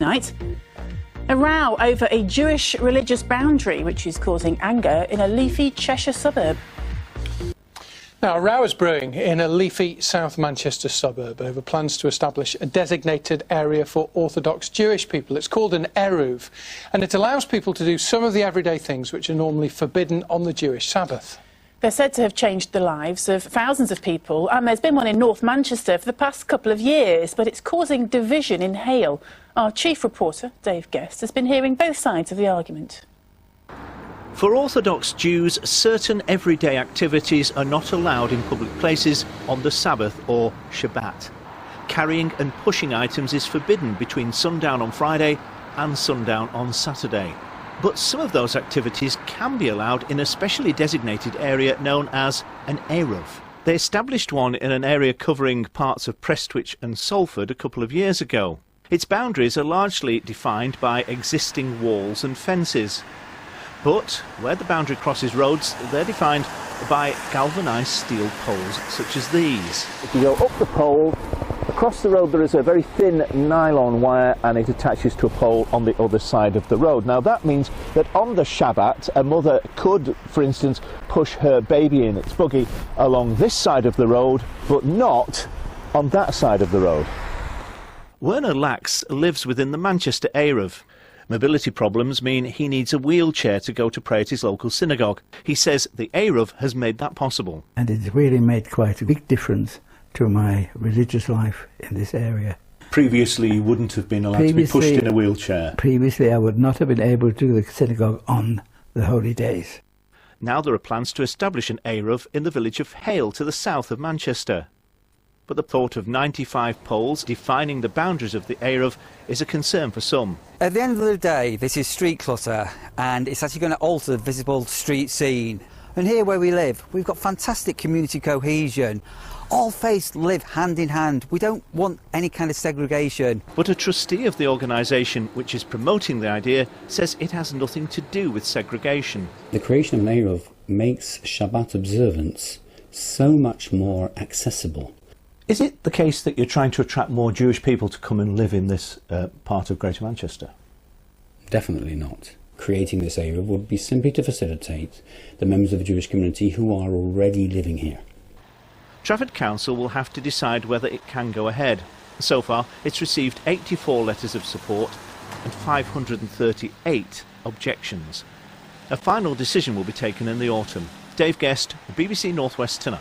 night. A row over a Jewish religious boundary, which is causing anger in a leafy Cheshire suburb. Now, a row is brewing in a leafy South Manchester suburb over plans to establish a designated area for Orthodox Jewish people. It's called an Eruv, and it allows people to do some of the everyday things which are normally forbidden on the Jewish Sabbath. They're said to have changed the lives of thousands of people, and there's been one in North Manchester for the past couple of years, but it's causing division in Hale. Our chief reporter, Dave Guest, has been hearing both sides of the argument. For Orthodox Jews, certain everyday activities are not allowed in public places on the Sabbath or Shabbat. Carrying and pushing items is forbidden between sundown on Friday and sundown on Saturday. But some of those activities can be allowed in a specially designated area known as an Eruv. They established one in an area covering parts of Prestwich and Salford a couple of years ago. Its boundaries are largely defined by existing walls and fences. But where the boundary crosses roads, they're defined by galvanised steel poles such as these. If you go up the pole, across the road there is a very thin nylon wire and it attaches to a pole on the other side of the road. Now that means that on the Shabbat a mother could, for instance, push her baby in its buggy along this side of the road, but not on that side of the road. Werner Lax lives within the Manchester Eruv. Mobility problems mean he needs a wheelchair to go to pray at his local synagogue. He says the Eruv has made that possible. And it's really made quite a big difference to my religious life in this area. Previously you wouldn't have been allowed to be pushed in a wheelchair? Previously I would not have been able to do the synagogue on the holy days. Now there are plans to establish an Eruv in the village of Hale to the south of Manchester. But the thought of 95 poles defining the boundaries of the Eruv is a concern for some. At the end of the day, this is street clutter, and it's actually going to alter the visible street scene. And here where we live, we've got fantastic community cohesion. All faiths live hand in hand. We don't want any kind of segregation. But a trustee of the organisation which is promoting the idea says it has nothing to do with segregation. The creation of an Eruv makes Shabbat observance so much more accessible. Is it the case that you're trying to attract more Jewish people to come and live in this part of Greater Manchester? Definitely not. Creating this Eruv would be simply to facilitate the members of the Jewish community who are already living here. Trafford Council will have to decide whether it can go ahead. So far, it's received 84 letters of support and 538 objections. A final decision will be taken in the autumn. Dave Guest, BBC North West Tonight.